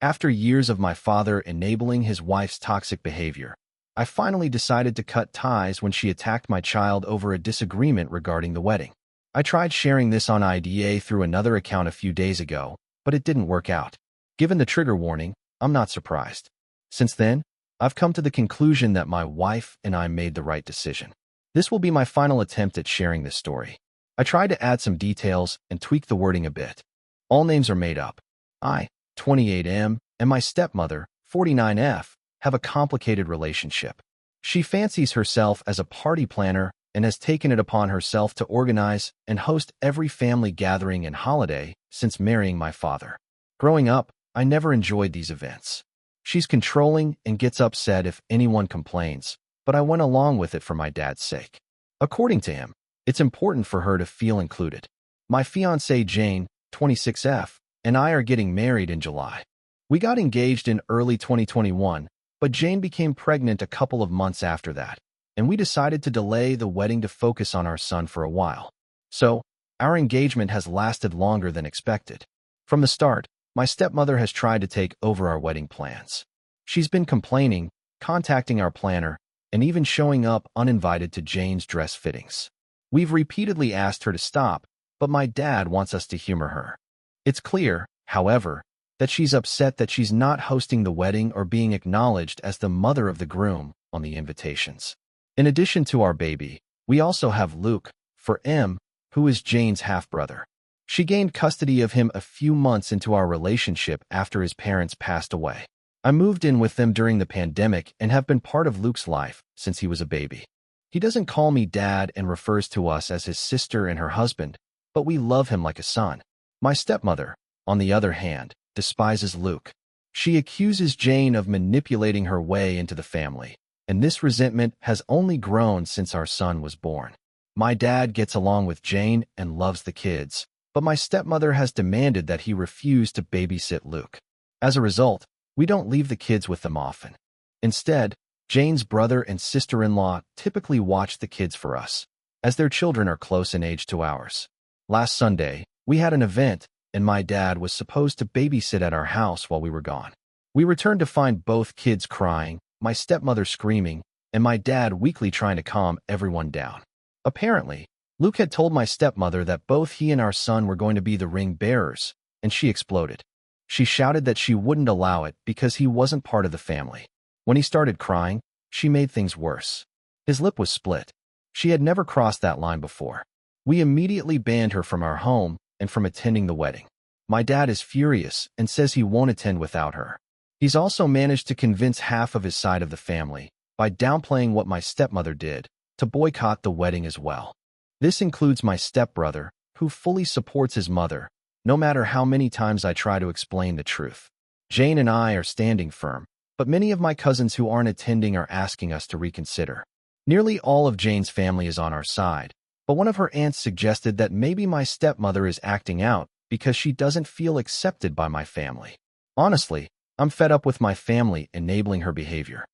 After years of my father enabling his wife's toxic behavior, I finally decided to cut ties when she attacked my child over a disagreement regarding the wedding. I tried sharing this on IDA through another account a few days ago, but it didn't work out. Given the trigger warning, I'm not surprised. Since then, I've come to the conclusion that my wife and I made the right decision. This will be my final attempt at sharing this story. I tried to add some details and tweak the wording a bit. All names are made up. I, 28M, and my stepmother, 49F, have a complicated relationship. She fancies herself as a party planner and has taken it upon herself to organize and host every family gathering and holiday since marrying my father. Growing up, I never enjoyed these events. She's controlling and gets upset if anyone complains, but I went along with it for my dad's sake. According to him, it's important for her to feel included. My fiancée Jane, 26F, and I are getting married in July. We got engaged in early 2021, but Jane became pregnant a couple of months after that, and we decided to delay the wedding to focus on our son for a while. So, our engagement has lasted longer than expected. From the start, my stepmother has tried to take over our wedding plans. She's been complaining, contacting our planner, and even showing up uninvited to Jane's dress fittings. We've repeatedly asked her to stop, but my dad wants us to humor her. It's clear, however, that she's upset that she's not hosting the wedding or being acknowledged as the mother of the groom on the invitations. In addition to our baby, we also have Luke, for M, who is Jane's half-brother. She gained custody of him a few months into our relationship after his parents passed away. I moved in with them during the pandemic and have been part of Luke's life since he was a baby. He doesn't call me dad and refers to us as his sister and her husband, but we love him like a son. My stepmother, on the other hand, despises Luke. She accuses Jane of manipulating her way into the family, and this resentment has only grown since our son was born. My dad gets along with Jane and loves the kids, but my stepmother has demanded that he refuse to babysit Luke. As a result, we don't leave the kids with them often. Instead, Jane's brother and sister-in-law typically watch the kids for us, as their children are close in age to ours. Last Sunday, we had an event, and my dad was supposed to babysit at our house while we were gone. We returned to find both kids crying, my stepmother screaming, and my dad weakly trying to calm everyone down. Apparently, Luke had told my stepmother that both he and our son were going to be the ring bearers, and she exploded. She shouted that she wouldn't allow it because he wasn't part of the family. When he started crying, she made things worse. His lip was split. She had never crossed that line before. We immediately banned her from our home and from attending the wedding. My dad is furious and says he won't attend without her. He's also managed to convince half of his side of the family, by downplaying what my stepmother did, to boycott the wedding as well. This includes my stepbrother, who fully supports his mother, no matter how many times I try to explain the truth. Jane and I are standing firm, but many of my cousins who aren't attending are asking us to reconsider. Nearly all of Jane's family is on our side, but one of her aunts suggested that maybe my stepmother is acting out because she doesn't feel accepted by my family. Honestly, I'm fed up with my family enabling her behavior.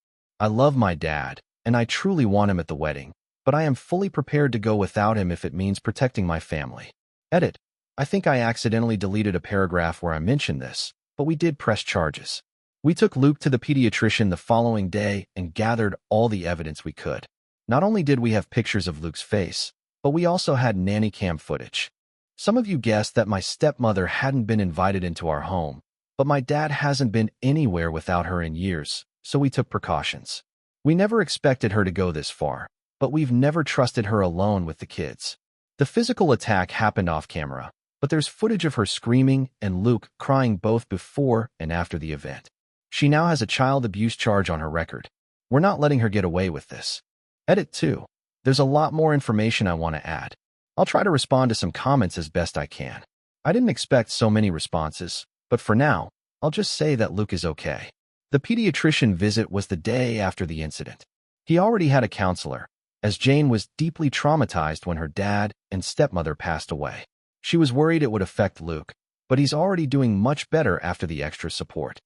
I love my dad, and I truly want him at the wedding, but I am fully prepared to go without him if it means protecting my family. Edit. I think I accidentally deleted a paragraph where I mentioned this, but we did press charges. We took Luke to the pediatrician the following day and gathered all the evidence we could. Not only did we have pictures of Luke's face, but we also had nanny cam footage. Some of you guessed that my stepmother hadn't been invited into our home, but my dad hasn't been anywhere without her in years, so we took precautions. We never expected her to go this far, but we've never trusted her alone with the kids. The physical attack happened off camera, but there's footage of her screaming and Luke crying both before and after the event. She now has a child abuse charge on her record. We're not letting her get away with this. Edit 2. There's a lot more information I want to add. I'll try to respond to some comments as best I can. I didn't expect so many responses, but for now, I'll just say that Luke is okay. The pediatrician visit was the day after the incident. He already had a counselor, as Jane was deeply traumatized when her dad and stepmother passed away. She was worried it would affect Luke, but he's already doing much better after the extra support.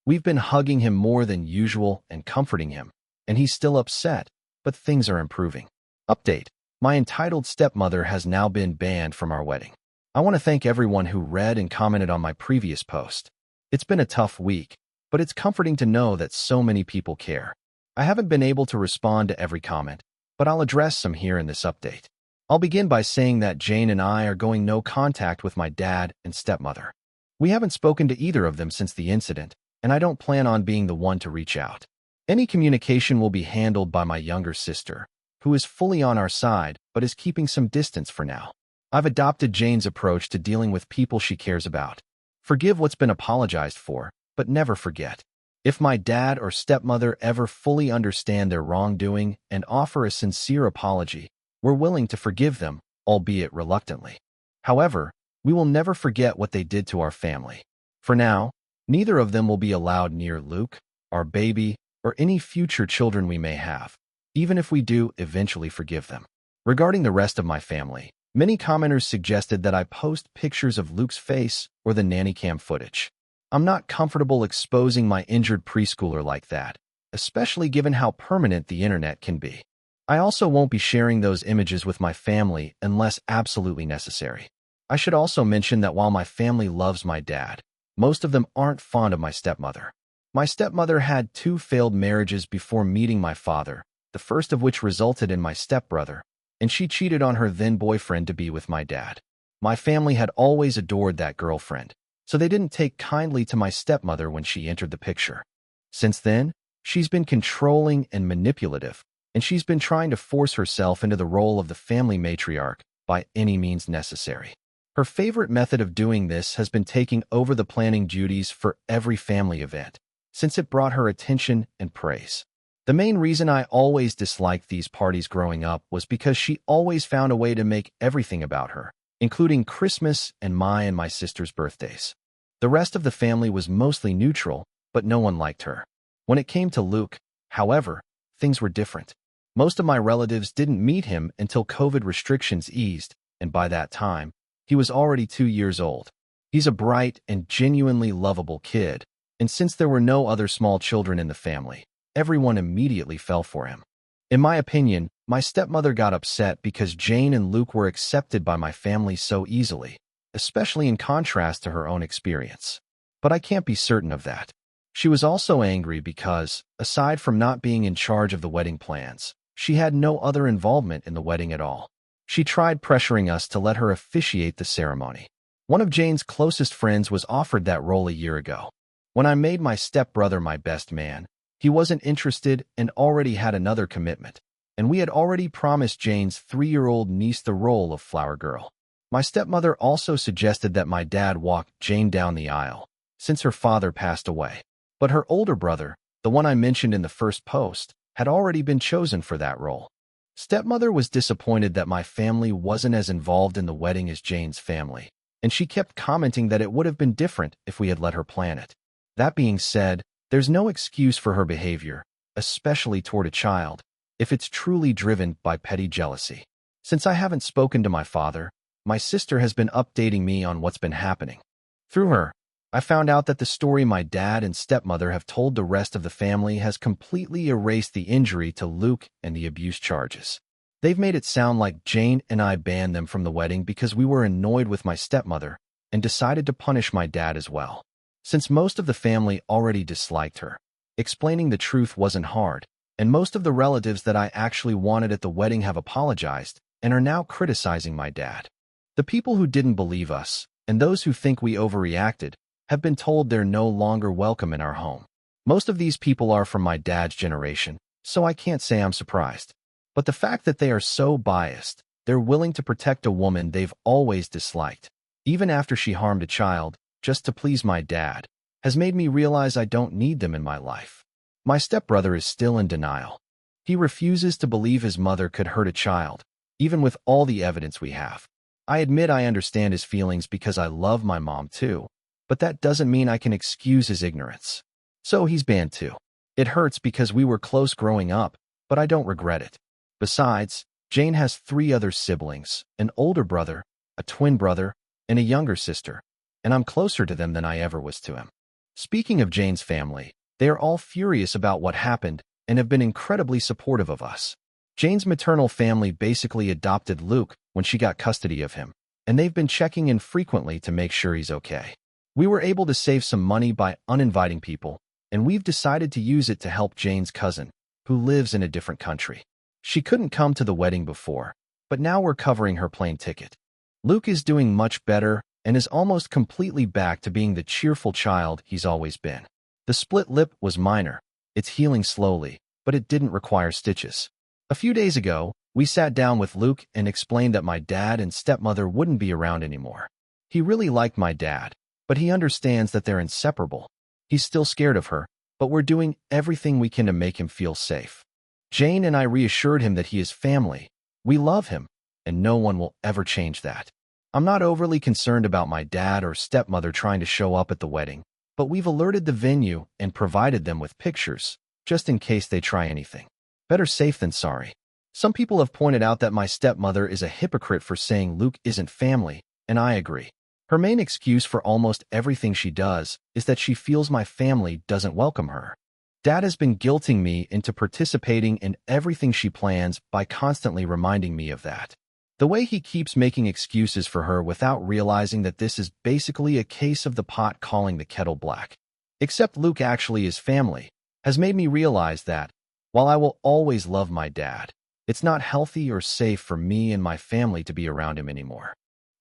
We've been hugging him more than usual and comforting him, and he's still upset, but things are improving. Update. My entitled stepmother has now been banned from our wedding. I want to thank everyone who read and commented on my previous post. It's been a tough week, but it's comforting to know that so many people care. I haven't been able to respond to every comment, but I'll address some here in this update. I'll begin by saying that Jane and I are going no contact with my dad and stepmother. We haven't spoken to either of them since the incident, and I don't plan on being the one to reach out. Any communication will be handled by my younger sister, who is fully on our side but is keeping some distance for now. I've adopted Jane's approach to dealing with people she cares about. Forgive what's been apologized for, but never forget. If my dad or stepmother ever fully understand their wrongdoing and offer a sincere apology, we're willing to forgive them, albeit reluctantly. However, we will never forget what they did to our family. For now, neither of them will be allowed near Luke, our baby, or any future children we may have, even if we do eventually forgive them. Regarding the rest of my family, many commenters suggested that I post pictures of Luke's face or the nanny cam footage. I'm not comfortable exposing my injured preschooler like that, especially given how permanent the internet can be. I also won't be sharing those images with my family unless absolutely necessary. I should also mention that while my family loves my dad, most of them aren't fond of my stepmother. My stepmother had 2 failed marriages before meeting my father, the first of which resulted in my stepbrother, and she cheated on her then-boyfriend to be with my dad. My family had always adored that girlfriend, so they didn't take kindly to my stepmother when she entered the picture. Since then, she's been controlling and manipulative, and she's been trying to force herself into the role of the family matriarch by any means necessary. Her favorite method of doing this has been taking over the planning duties for every family event, since it brought her attention and praise. The main reason I always disliked these parties growing up was because she always found a way to make everything about her, including Christmas and my sister's birthdays. The rest of the family was mostly neutral, but no one liked her. When it came to Luke, however, things were different. Most of my relatives didn't meet him until COVID restrictions eased, and by that time, he was already 2 years old. He's a bright and genuinely lovable kid, and since there were no other small children in the family, everyone immediately fell for him. In my opinion, my stepmother got upset because Jane and Luke were accepted by my family so easily, especially in contrast to her own experience. But I can't be certain of that. She was also angry because, aside from not being in charge of the wedding plans, she had no other involvement in the wedding at all. She tried pressuring us to let her officiate the ceremony. One of Jane's closest friends was offered that role a year ago. When I made my stepbrother my best man, he wasn't interested and already had another commitment, and we had already promised Jane's 3-year-old niece the role of flower girl. My stepmother also suggested that my dad walk Jane down the aisle, since her father passed away. But her older brother, the one I mentioned in the first post, had already been chosen for that role. Stepmother was disappointed that my family wasn't as involved in the wedding as Jane's family, and she kept commenting that it would have been different if we had let her plan it. That being said, there's no excuse for her behavior, especially toward a child, if it's truly driven by petty jealousy. Since I haven't spoken to my father, my sister has been updating me on what's been happening. Through her, I found out that the story my dad and stepmother have told the rest of the family has completely erased the injury to Luke and the abuse charges. They've made it sound like Jane and I banned them from the wedding because we were annoyed with my stepmother and decided to punish my dad as well. Since most of the family already disliked her, explaining the truth wasn't hard, and most of the relatives that I actually wanted at the wedding have apologized and are now criticizing my dad. The people who didn't believe us, and those who think we overreacted, have been told they're no longer welcome in our home. Most of these people are from my dad's generation, so I can't say I'm surprised. But the fact that they are so biased, they're willing to protect a woman they've always disliked, even after she harmed a child, just to please my dad, has made me realize I don't need them in my life. My stepbrother is still in denial. He refuses to believe his mother could hurt a child, even with all the evidence we have. I admit I understand his feelings because I love my mom too, but that doesn't mean I can excuse his ignorance. So he's banned too. It hurts because we were close growing up, but I don't regret it. Besides, Jane has 3 other siblings, an older brother, a twin brother, and a younger sister, and I'm closer to them than I ever was to him. Speaking of Jane's family, they are all furious about what happened and have been incredibly supportive of us. Jane's maternal family basically adopted Luke when she got custody of him, and they've been checking in frequently to make sure he's okay. We were able to save some money by uninviting people, and we've decided to use it to help Jane's cousin, who lives in a different country. She couldn't come to the wedding before, but now we're covering her plane ticket. Luke is doing much better and is almost completely back to being the cheerful child he's always been. The split lip was minor. It's healing slowly, but it didn't require stitches. A few days ago, we sat down with Luke and explained that my dad and stepmother wouldn't be around anymore. He really liked my dad, but he understands that they're inseparable. He's still scared of her, but we're doing everything we can to make him feel safe. Jane and I reassured him that he is family. We love him, and no one will ever change that. I'm not overly concerned about my dad or stepmother trying to show up at the wedding, but we've alerted the venue and provided them with pictures, just in case they try anything. Better safe than sorry. Some people have pointed out that my stepmother is a hypocrite for saying Luke isn't family, and I agree. Her main excuse for almost everything she does is that she feels my family doesn't welcome her. Dad has been guilting me into participating in everything she plans by constantly reminding me of that. The way he keeps making excuses for her without realizing that this is basically a case of the pot calling the kettle black. Except Luke actually is family, has made me realize that, while I will always love my dad, it's not healthy or safe for me and my family to be around him anymore.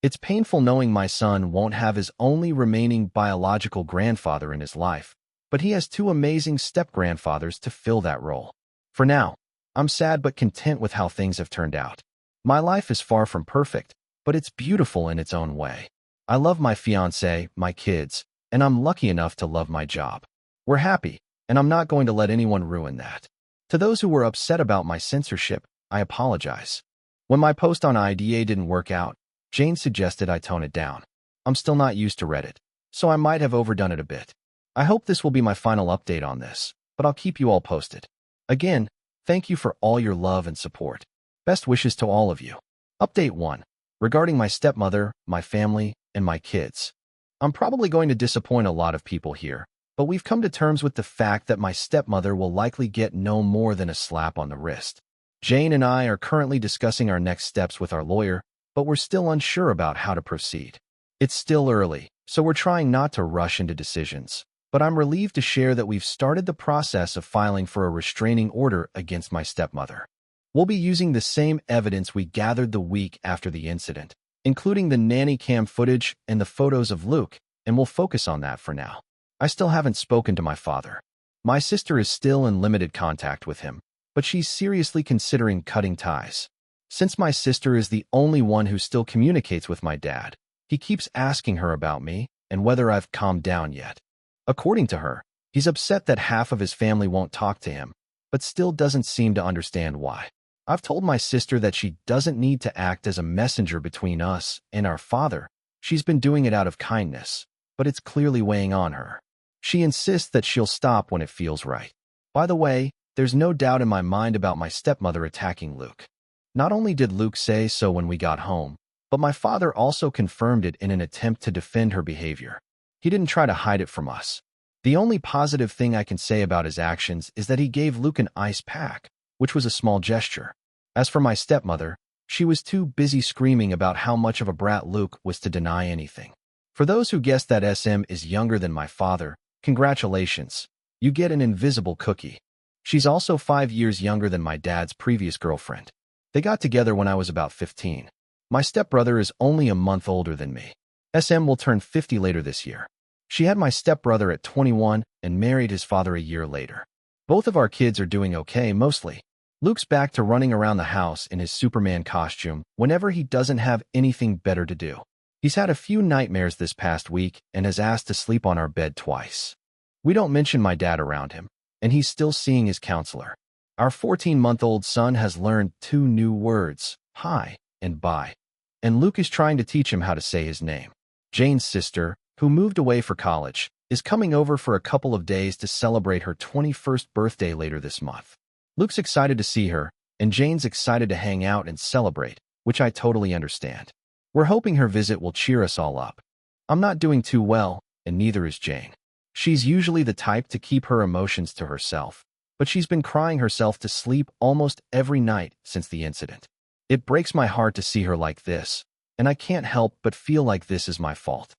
It's painful knowing my son won't have his only remaining biological grandfather in his life, but he has two amazing step-grandfathers to fill that role. For now, I'm sad but content with how things have turned out. My life is far from perfect, but it's beautiful in its own way. I love my fiancé, my kids, and I'm lucky enough to love my job. We're happy, and I'm not going to let anyone ruin that. To those who were upset about my censorship, I apologize. When my post on IDA didn't work out, Jane suggested I tone it down. I'm still not used to Reddit, so I might have overdone it a bit. I hope this will be my final update on this, but I'll keep you all posted. Again, thank you for all your love and support. Best wishes to all of you. Update 1. Regarding my stepmother, my family, and my kids. I'm probably going to disappoint a lot of people here, but we've come to terms with the fact that my stepmother will likely get no more than a slap on the wrist. Jane and I are currently discussing our next steps with our lawyer, but we're still unsure about how to proceed. It's still early, so we're trying not to rush into decisions, but I'm relieved to share that we've started the process of filing for a restraining order against my stepmother. We'll be using the same evidence we gathered the week after the incident, including the nanny cam footage and the photos of Luke, and we'll focus on that for now. I still haven't spoken to my father. My sister is still in limited contact with him, but she's seriously considering cutting ties. Since my sister is the only one who still communicates with my dad, he keeps asking her about me and whether I've calmed down yet. According to her, he's upset that half of his family won't talk to him, but still doesn't seem to understand why. I've told my sister that she doesn't need to act as a messenger between us and our father. She's been doing it out of kindness, but it's clearly weighing on her. She insists that she'll stop when it feels right. By the way, there's no doubt in my mind about my stepmother attacking Luke. Not only did Luke say so when we got home, but my father also confirmed it in an attempt to defend her behavior. He didn't try to hide it from us. The only positive thing I can say about his actions is that he gave Luke an ice pack, which was a small gesture. As for my stepmother, she was too busy screaming about how much of a brat Luke was to deny anything. For those who guessed that SM is younger than my father, congratulations. You get an invisible cookie. She's also 5 years younger than my dad's previous girlfriend. They got together when I was about 15. My stepbrother is only a month older than me. SM will turn 50 later this year. She had my stepbrother at 21 and married his father a year later. Both of our kids are doing okay, mostly. Luke's back to running around the house in his Superman costume whenever he doesn't have anything better to do. He's had a few nightmares this past week and has asked to sleep on our bed twice. We don't mention my dad around him, and he's still seeing his counselor. Our 14-month-old son has learned 2 new words, hi and bye, and Luke is trying to teach him how to say his name. Jane's sister, who moved away for college, is coming over for a couple of days to celebrate her 21st birthday later this month. Luke's excited to see her, and Jane's excited to hang out and celebrate, which I totally understand. We're hoping her visit will cheer us all up. I'm not doing too well, and neither is Jane. She's usually the type to keep her emotions to herself, but she's been crying herself to sleep almost every night since the incident. It breaks my heart to see her like this, and I can't help but feel like this is my fault.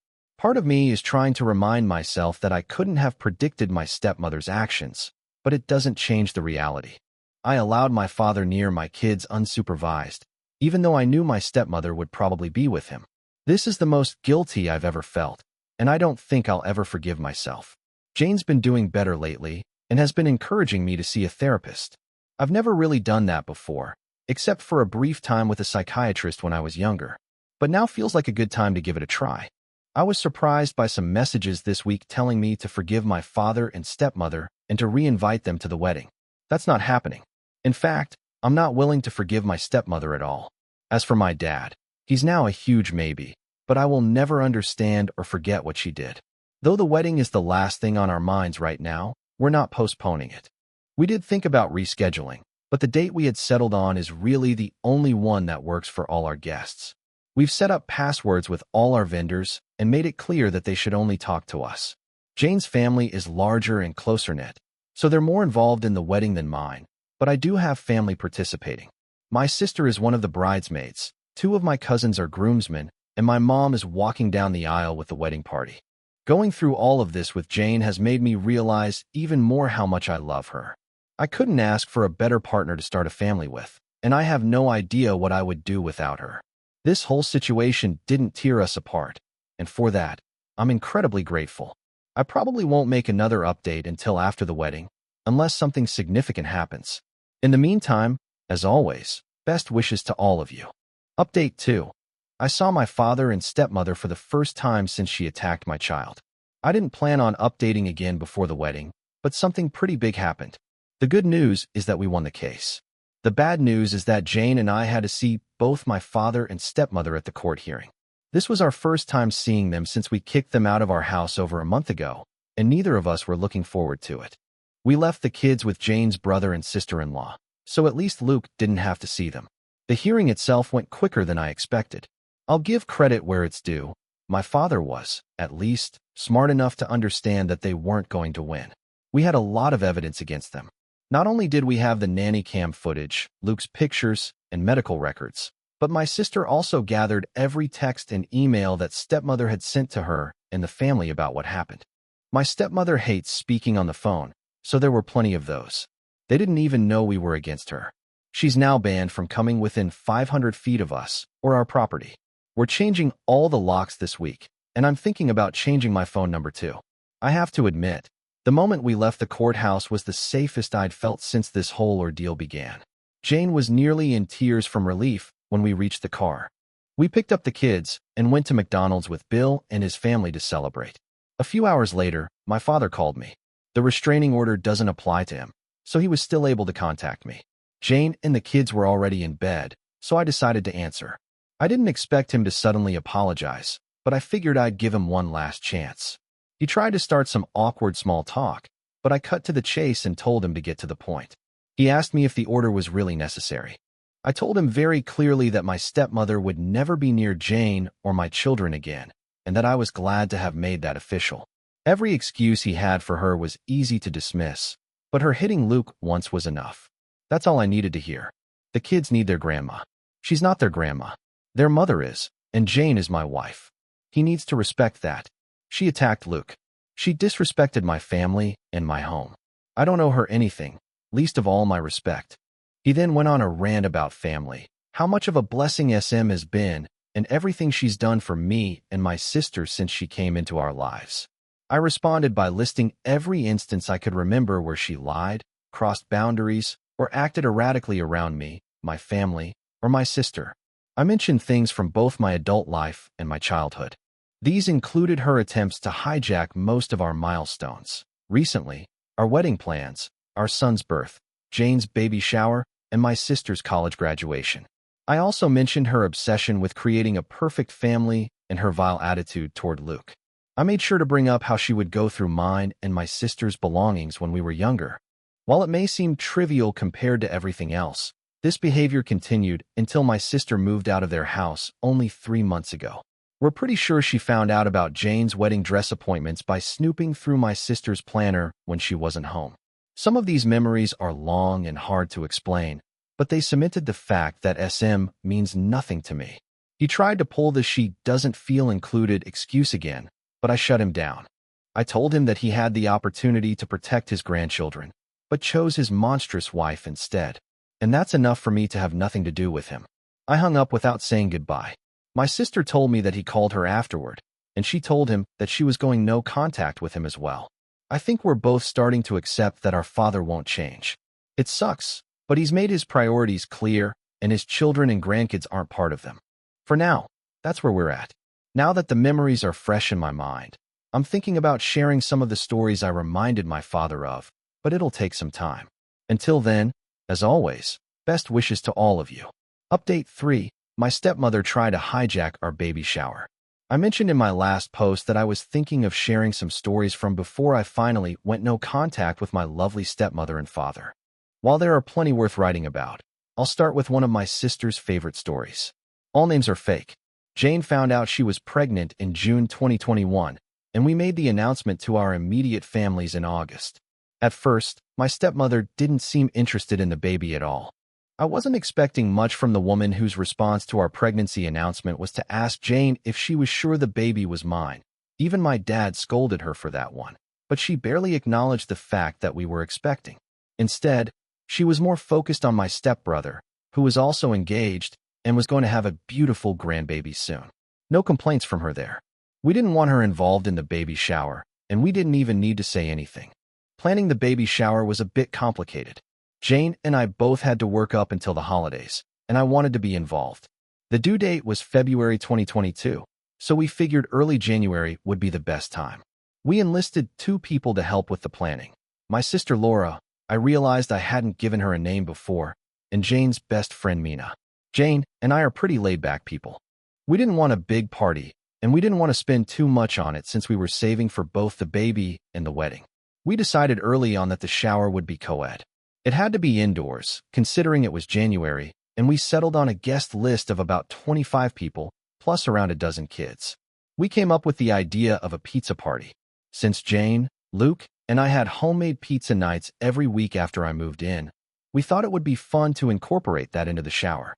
Part of me is trying to remind myself that I couldn't have predicted my stepmother's actions, but it doesn't change the reality. I allowed my father near my kids unsupervised, even though I knew my stepmother would probably be with him. This is the most guilty I've ever felt, and I don't think I'll ever forgive myself. Jane's been doing better lately and has been encouraging me to see a therapist. I've never really done that before, except for a brief time with a psychiatrist when I was younger, but now feels like a good time to give it a try. I was surprised by some messages this week telling me to forgive my father and stepmother and to re-invite them to the wedding. That's not happening. In fact, I'm not willing to forgive my stepmother at all. As for my dad, he's now a huge maybe, but I will never understand or forget what she did. Though the wedding is the last thing on our minds right now, we're not postponing it. We did think about rescheduling, but the date we had settled on is really the only one that works for all our guests. We've set up passwords with all our vendors and made it clear that they should only talk to us. Jane's family is larger and closer-knit, so they're more involved in the wedding than mine, but I do have family participating. My sister is one of the bridesmaids, 2 of my cousins are groomsmen, and my mom is walking down the aisle with the wedding party. Going through all of this with Jane has made me realize even more how much I love her. I couldn't ask for a better partner to start a family with, and I have no idea what I would do without her. This whole situation didn't tear us apart, and for that, I'm incredibly grateful. I probably won't make another update until after the wedding, unless something significant happens. In the meantime, as always, best wishes to all of you. Update 2. I saw my father and stepmother for the first time since she attacked my child. I didn't plan on updating again before the wedding, but something pretty big happened. The good news is that we won the case. The bad news is that Jane and I had to see both my father and stepmother at the court hearing. This was our first time seeing them since we kicked them out of our house over a month ago, and neither of us were looking forward to it. We left the kids with Jane's brother and sister-in-law, so at least Luke didn't have to see them. The hearing itself went quicker than I expected. I'll give credit where it's due. My father was, at least, smart enough to understand that they weren't going to win. We had a lot of evidence against them. Not only did we have the nanny cam footage, Luke's pictures, and medical records, but my sister also gathered every text and email that stepmother had sent to her and the family about what happened. My stepmother hates speaking on the phone, so there were plenty of those. They didn't even know we were against her. She's now banned from coming within 500 feet of us or our property. We're changing all the locks this week, and I'm thinking about changing my phone number too. I have to admit, the moment we left the courthouse was the safest I'd felt since this whole ordeal began. Jane was nearly in tears from relief when we reached the car. We picked up the kids and went to McDonald's with Bill and his family to celebrate. A few hours later, my father called me. The restraining order doesn't apply to him, so he was still able to contact me. Jane and the kids were already in bed, so I decided to answer. I didn't expect him to suddenly apologize, but I figured I'd give him one last chance. He tried to start some awkward small talk, but I cut to the chase and told him to get to the point. He asked me if the order was really necessary. I told him very clearly that my stepmother would never be near Jane or my children again, and that I was glad to have made that official. Every excuse he had for her was easy to dismiss, but her hitting Luke once was enough. That's all I needed to hear. The kids need their grandma. She's not their grandma. Their mother is, and Jane is my wife. He needs to respect that. She attacked Luke. She disrespected my family and my home. I don't owe her anything, least of all my respect. He then went on a rant about family, how much of a blessing SM has been, and everything she's done for me and my sister since she came into our lives. I responded by listing every instance I could remember where she lied, crossed boundaries, or acted erratically around me, my family, or my sister. I mentioned things from both my adult life and my childhood. These included her attempts to hijack most of our milestones. Recently, our wedding plans, our son's birth, Jane's baby shower, and my sister's college graduation. I also mentioned her obsession with creating a perfect family and her vile attitude toward Luke. I made sure to bring up how she would go through mine and my sister's belongings when we were younger. While it may seem trivial compared to everything else, this behavior continued until my sister moved out of their house only 3 months ago. We're pretty sure she found out about Jane's wedding dress appointments by snooping through my sister's planner when she wasn't home. Some of these memories are long and hard to explain, but they cemented the fact that SM means nothing to me. He tried to pull the "she doesn't feel included" excuse again, but I shut him down. I told him that he had the opportunity to protect his grandchildren, but chose his monstrous wife instead. And that's enough for me to have nothing to do with him. I hung up without saying goodbye. My sister told me that he called her afterward, and she told him that she was going no contact with him as well. I think we're both starting to accept that our father won't change. It sucks, but he's made his priorities clear, and his children and grandkids aren't part of them. For now, that's where we're at. Now that the memories are fresh in my mind, I'm thinking about sharing some of the stories I reminded my father of, but it'll take some time. Until then, as always, best wishes to all of you. Update 3. My stepmother tried to hijack our baby shower. I mentioned in my last post that I was thinking of sharing some stories from before I finally went no contact with my lovely stepmother and father. While there are plenty worth writing about, I'll start with one of my sister's favorite stories. All names are fake. Jane found out she was pregnant in June 2021, and we made the announcement to our immediate families in August. At first, my stepmother didn't seem interested in the baby at all. I wasn't expecting much from the woman whose response to our pregnancy announcement was to ask Jane if she was sure the baby was mine. Even my dad scolded her for that one, but she barely acknowledged the fact that we were expecting. Instead, she was more focused on my stepbrother, who was also engaged and was going to have a beautiful grandbaby soon. No complaints from her there. We didn't want her involved in the baby shower, and we didn't even need to say anything. Planning the baby shower was a bit complicated. Jane and I both had to work up until the holidays, and I wanted to be involved. The due date was February 2022, so we figured early January would be the best time. We enlisted 2 people to help with the planning. My sister Laura, I realized I hadn't given her a name before, and Jane's best friend Mina. Jane and I are pretty laid-back people. We didn't want a big party, and we didn't want to spend too much on it since we were saving for both the baby and the wedding. We decided early on that the shower would be co-ed. It had to be indoors, considering it was January, and we settled on a guest list of about 25 people, plus around a dozen kids. We came up with the idea of a pizza party. Since Jane, Luke, and I had homemade pizza nights every week after I moved in, we thought it would be fun to incorporate that into the shower.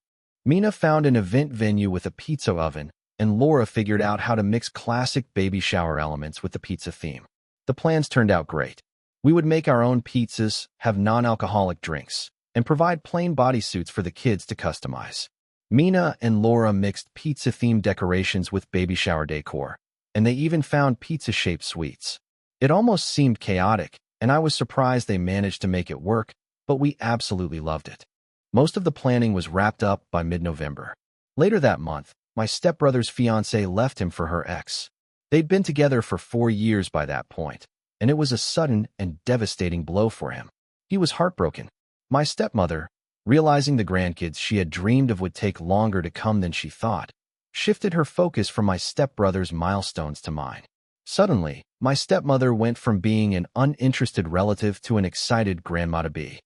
Mina found an event venue with a pizza oven, and Laura figured out how to mix classic baby shower elements with the pizza theme. The plans turned out great. We would make our own pizzas, have non-alcoholic drinks, and provide plain bodysuits for the kids to customize. Mina and Laura mixed pizza-themed decorations with baby shower decor, and they even found pizza-shaped sweets. It almost seemed chaotic, and I was surprised they managed to make it work, but we absolutely loved it. Most of the planning was wrapped up by mid-November. Later that month, my stepbrother's fiancée left him for her ex. They'd been together for 4 years by that point, and it was a sudden and devastating blow for him. He was heartbroken. My stepmother, realizing the grandkids she had dreamed of would take longer to come than she thought, shifted her focus from my stepbrother's milestones to mine. Suddenly, my stepmother went from being an uninterested relative to an excited grandma-to-be.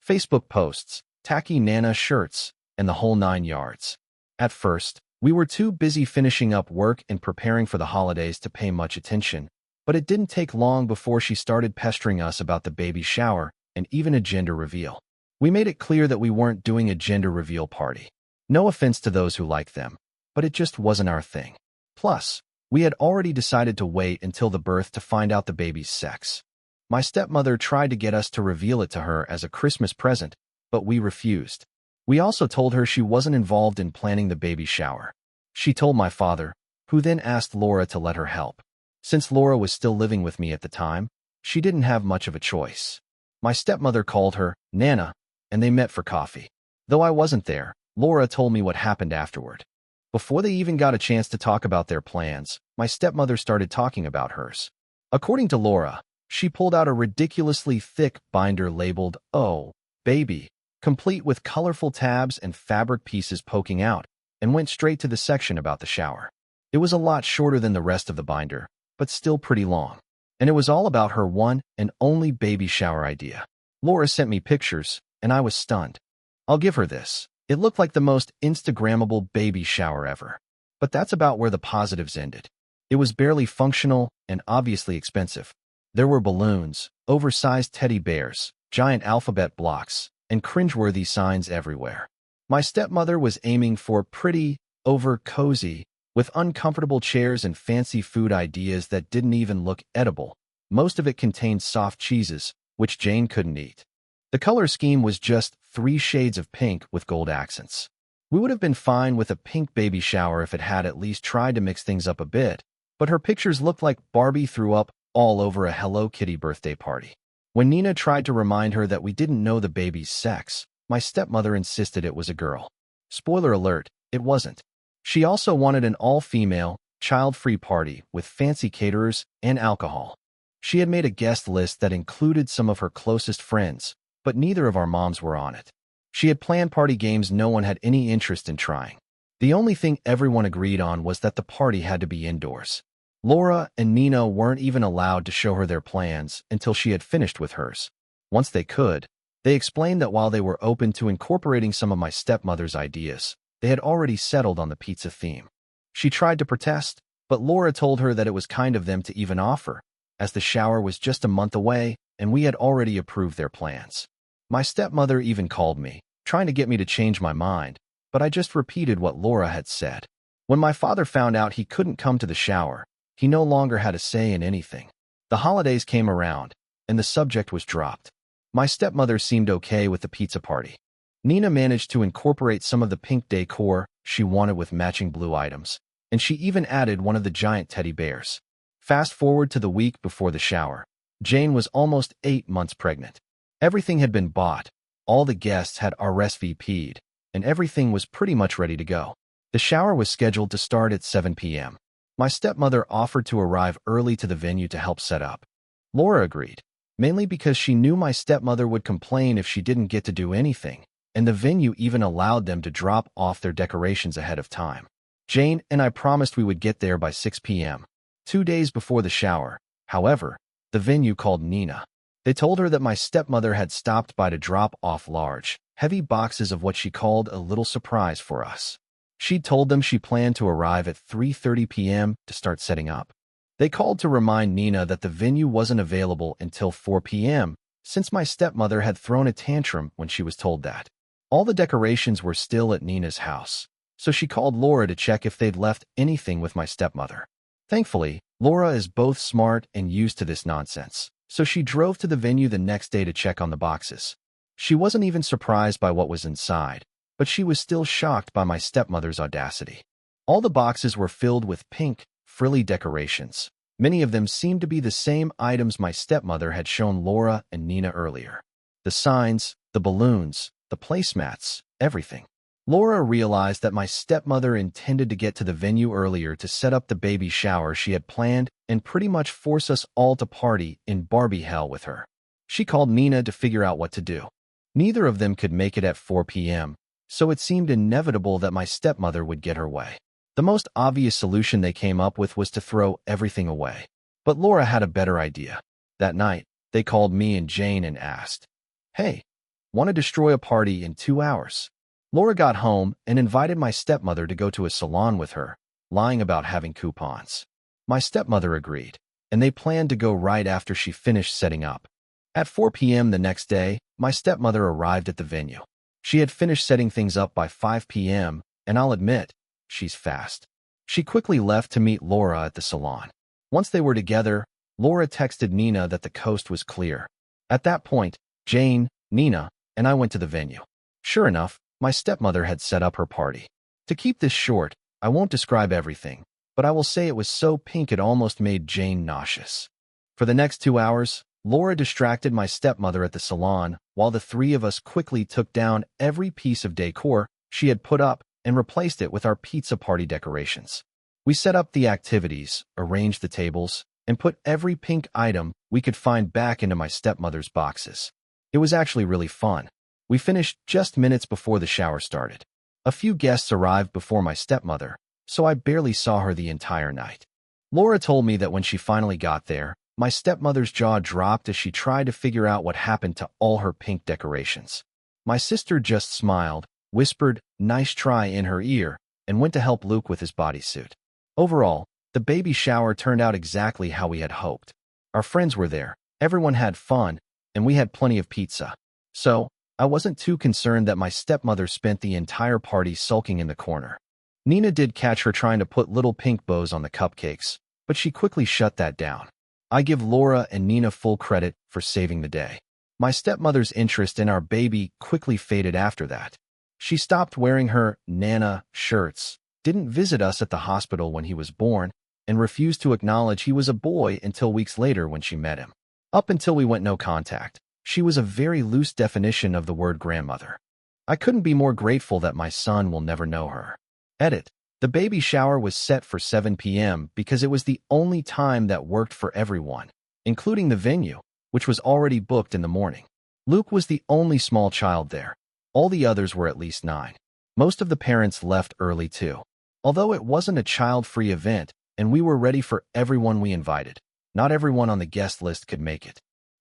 Facebook posts, tacky Nana shirts, and the whole 9 yards. At first, we were too busy finishing up work and preparing for the holidays to pay much attention, but it didn't take long before she started pestering us about the baby shower and even a gender reveal. We made it clear that we weren't doing a gender reveal party. No offense to those who like them, but it just wasn't our thing. Plus, we had already decided to wait until the birth to find out the baby's sex. My stepmother tried to get us to reveal it to her as a Christmas present, but we refused. We also told her she wasn't involved in planning the baby shower. She told my father, who then asked Laura to let her help. Since Laura was still living with me at the time, she didn't have much of a choice. My stepmother called her Nana, and they met for coffee. Though I wasn't there, Laura told me what happened afterward. Before they even got a chance to talk about their plans, my stepmother started talking about hers. According to Laura, she pulled out a ridiculously thick binder labeled, "Oh, Baby," complete with colorful tabs and fabric pieces poking out, and went straight to the section about the shower. It was a lot shorter than the rest of the binder, but still pretty long. And it was all about her one and only baby shower idea. Laura sent me pictures, and I was stunned. I'll give her this. It looked like the most Instagrammable baby shower ever. But that's about where the positives ended. It was barely functional and obviously expensive. There were balloons, oversized teddy bears, giant alphabet blocks, and cringeworthy signs everywhere. My stepmother was aiming for pretty, over-cozy, with uncomfortable chairs and fancy food ideas that didn't even look edible. Most of it contained soft cheeses, which Jane couldn't eat. The color scheme was just 3 shades of pink with gold accents. We would have been fine with a pink baby shower if it had at least tried to mix things up a bit, but her pictures looked like Barbie threw up all over a Hello Kitty birthday party. When Nina tried to remind her that we didn't know the baby's sex, my stepmother insisted it was a girl. Spoiler alert, it wasn't. She also wanted an all-female, child-free party with fancy caterers and alcohol. She had made a guest list that included some of her closest friends, but neither of our moms were on it. She had planned party games no one had any interest in trying. The only thing everyone agreed on was that the party had to be indoors. Laura and Nina weren't even allowed to show her their plans until she had finished with hers. Once they could, they explained that while they were open to incorporating some of my stepmother's ideas, they had already settled on the pizza theme. She tried to protest, but Laura told her that it was kind of them to even offer, as the shower was just a month away and we had already approved their plans. My stepmother even called me, trying to get me to change my mind, but I just repeated what Laura had said. When my father found out he couldn't come to the shower, he no longer had a say in anything. The holidays came around, and the subject was dropped. My stepmother seemed okay with the pizza party. Nina managed to incorporate some of the pink decor she wanted with matching blue items, and she even added one of the giant teddy bears. Fast forward to the week before the shower. Jane was almost 8 months pregnant. Everything had been bought, all the guests had RSVP'd, and everything was pretty much ready to go. The shower was scheduled to start at 7 p.m. My stepmother offered to arrive early to the venue to help set up. Laura agreed, mainly because she knew my stepmother would complain if she didn't get to do anything, and the venue even allowed them to drop off their decorations ahead of time. Jane and I promised we would get there by 6 p.m., 2 days before the shower. However, the venue called Nina. They told her that my stepmother had stopped by to drop off large, heavy boxes of what she called a little surprise for us. She told them she planned to arrive at 3:30 p.m. to start setting up. They called to remind Nina that the venue wasn't available until 4 p.m., since my stepmother had thrown a tantrum when she was told that. All the decorations were still at Nina's house, so she called Laura to check if they'd left anything with my stepmother. Thankfully, Laura is both smart and used to this nonsense, so she drove to the venue the next day to check on the boxes. She wasn't even surprised by what was inside, but she was still shocked by my stepmother's audacity. All the boxes were filled with pink, frilly decorations. Many of them seemed to be the same items my stepmother had shown Laura and Nina earlier. The signs, the balloons, the placemats, everything. Laura realized that my stepmother intended to get to the venue earlier to set up the baby shower she had planned and pretty much force us all to party in Barbie hell with her. She called Nina to figure out what to do. Neither of them could make it at 4 p.m., so it seemed inevitable that my stepmother would get her way. The most obvious solution they came up with was to throw everything away. But Laura had a better idea. That night, they called me and Jane and asked, "Hey, want to destroy a party in 2 hours?" Laura got home and invited my stepmother to go to a salon with her, lying about having coupons. My stepmother agreed, and they planned to go right after she finished setting up. At 4 p.m. the next day, my stepmother arrived at the venue. She had finished setting things up by 5 p.m., and I'll admit, she's fast. She quickly left to meet Laura at the salon. Once they were together, Laura texted Nina that the coast was clear. At that point, Jane, Nina, and I went to the venue. Sure enough, my stepmother had set up her party. To keep this short, I won't describe everything, but I will say it was so pink it almost made Jane nauseous. For the next 2 hours, Laura distracted my stepmother at the salon while the three of us quickly took down every piece of decor she had put up and replaced it with our pizza party decorations. We set up the activities, arranged the tables, and put every pink item we could find back into my stepmother's boxes. It was actually really fun. We finished just minutes before the shower started. A few guests arrived before my stepmother, so I barely saw her the entire night. Laura told me that when she finally got there, my stepmother's jaw dropped as she tried to figure out what happened to all her pink decorations. My sister just smiled, whispered, "Nice try" in her ear, and went to help Luke with his bodysuit. Overall, the baby shower turned out exactly how we had hoped. Our friends were there, everyone had fun, and we had plenty of pizza. So, I wasn't too concerned that my stepmother spent the entire party sulking in the corner. Nina did catch her trying to put little pink bows on the cupcakes, but she quickly shut that down. I give Laura and Nina full credit for saving the day. My stepmother's interest in our baby quickly faded after that. She stopped wearing her Nana shirts, didn't visit us at the hospital when he was born, and refused to acknowledge he was a boy until weeks later when she met him. Up until we went no contact, she was a very loose definition of the word grandmother. I couldn't be more grateful that my son will never know her. Edit. The baby shower was set for 7 p.m. because it was the only time that worked for everyone, including the venue, which was already booked in the morning. Luke was the only small child there. All the others were at least 9. Most of the parents left early too. Although it wasn't a child-free event, and we were ready for everyone we invited, not everyone on the guest list could make it.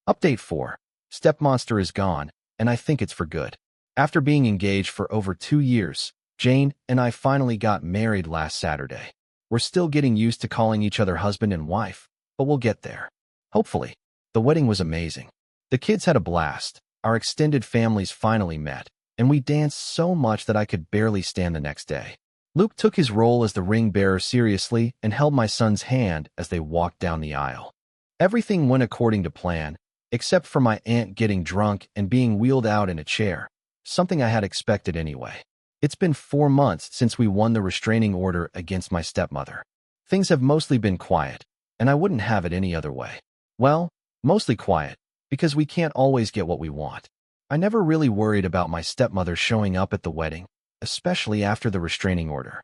Update 4. Stepmonster is gone, and I think it's for good. After being engaged for over 2 years, Jane and I finally got married last Saturday. We're still getting used to calling each other husband and wife, but we'll get there. Hopefully. The wedding was amazing. The kids had a blast. Our extended families finally met, and we danced so much that I could barely stand the next day. Luke took his role as the ring bearer seriously and held my son's hand as they walked down the aisle. Everything went according to plan, except for my aunt getting drunk and being wheeled out in a chair, something I had expected anyway. It's been 4 months since we won the restraining order against my stepmother. Things have mostly been quiet, and I wouldn't have it any other way. Well, mostly quiet, because we can't always get what we want. I never really worried about my stepmother showing up at the wedding, especially after the restraining order.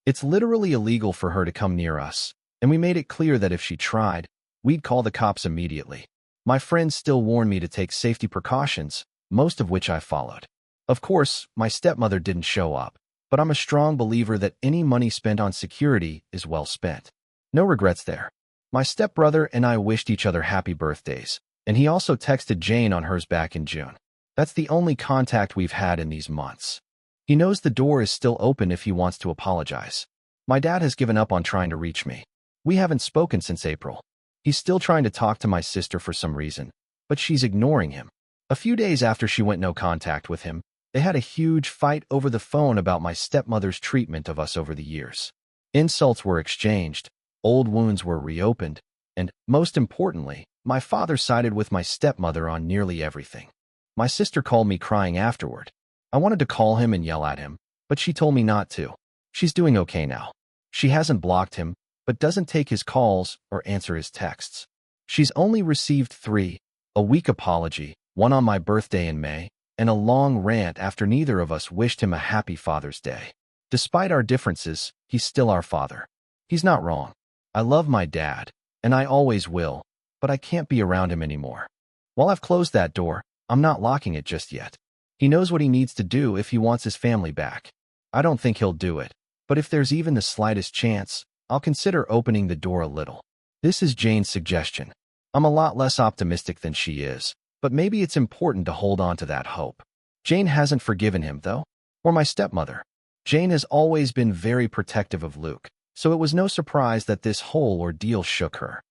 It's literally illegal for her to come near us, and we made it clear that if she tried, we'd call the cops immediately. My friends still warned me to take safety precautions, most of which I followed. Of course, my stepmother didn't show up, but I'm a strong believer that any money spent on security is well spent. No regrets there. My stepbrother and I wished each other happy birthdays, and he also texted Jane on hers back in June. That's the only contact we've had in these months. He knows the door is still open if he wants to apologize. My dad has given up on trying to reach me. We haven't spoken since April. He's still trying to talk to my sister for some reason, but she's ignoring him. A few days after she went no contact with him, they had a huge fight over the phone about my stepmother's treatment of us over the years. Insults were exchanged, old wounds were reopened, and, most importantly, my father sided with my stepmother on nearly everything. My sister called me crying afterward. I wanted to call him and yell at him, but she told me not to. She's doing okay now. She hasn't blocked him, but doesn't take his calls or answer his texts. She's only received 3, a weak apology, one on my birthday in May, and a long rant after neither of us wished him a happy Father's Day. Despite our differences, he's still our father. He's not wrong. I love my dad, and I always will, but I can't be around him anymore. While I've closed that door, I'm not locking it just yet. He knows what he needs to do if he wants his family back. I don't think he'll do it, but if there's even the slightest chance, I'll consider opening the door a little. This is Jane's suggestion. I'm a lot less optimistic than she is, but maybe it's important to hold on to that hope. Jane hasn't forgiven him, though, or my stepmother. Jane has always been very protective of Luke, so it was no surprise that this whole ordeal shook her.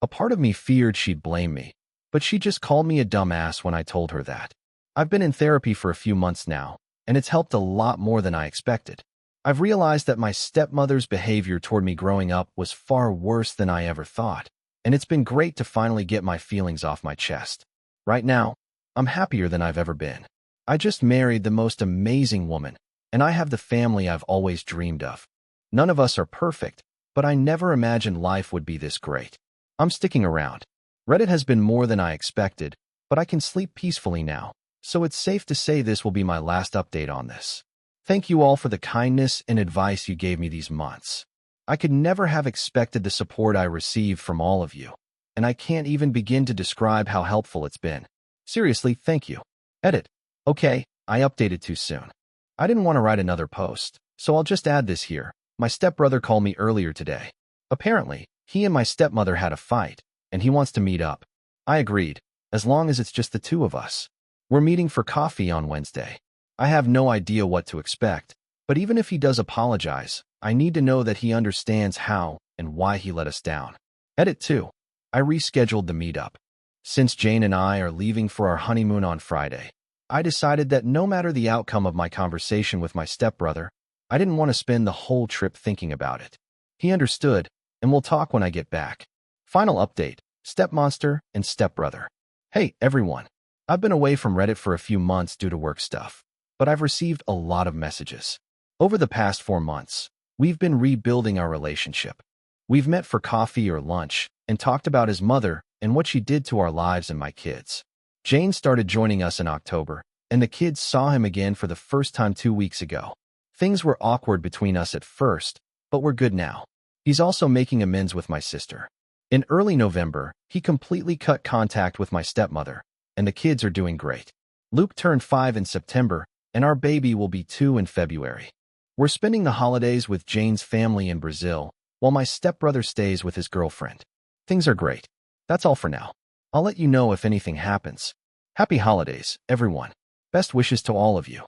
A part of me feared she'd blame me, but she just called me a dumbass when I told her that. I've been in therapy for a few months now, and it's helped a lot more than I expected. I've realized that my stepmother's behavior toward me growing up was far worse than I ever thought, and it's been great to finally get my feelings off my chest. Right now, I'm happier than I've ever been. I just married the most amazing woman, and I have the family I've always dreamed of. None of us are perfect, but I never imagined life would be this great. I'm sticking around. Reddit has been more than I expected, but I can sleep peacefully now, so it's safe to say this will be my last update on this. Thank you all for the kindness and advice you gave me these months. I could never have expected the support I received from all of you, and I can't even begin to describe how helpful it's been. Seriously, thank you. Edit. Okay, I updated too soon. I didn't want to write another post, so I'll just add this here. My stepbrother called me earlier today. Apparently, he and my stepmother had a fight, and he wants to meet up. I agreed, as long as it's just the two of us. We're meeting for coffee on Wednesday. I have no idea what to expect, but even if he does apologize, I need to know that he understands how and why he let us down. Edit 2. I rescheduled the meetup. Since Jane and I are leaving for our honeymoon on Friday, I decided that no matter the outcome of my conversation with my stepbrother, I didn't want to spend the whole trip thinking about it. He understood, and we'll talk when I get back. Final update, Stepmonster and Stepbrother. Hey, everyone. I've been away from Reddit for a few months due to work stuff, but I've received a lot of messages. Over the past 4 months, we've been rebuilding our relationship. We've met for coffee or lunch and talked about his mother and what she did to our lives and my kids. Jane started joining us in October, and the kids saw him again for the first time 2 weeks ago. Things were awkward between us at first, but we're good now. He's also making amends with my sister. In early November, he completely cut contact with my stepmother, and the kids are doing great. Luke turned 5 in September, and our baby will be 2 in February. We're spending the holidays with Jane's family in Brazil, while my stepbrother stays with his girlfriend. Things are great. That's all for now. I'll let you know if anything happens. Happy holidays, everyone. Best wishes to all of you.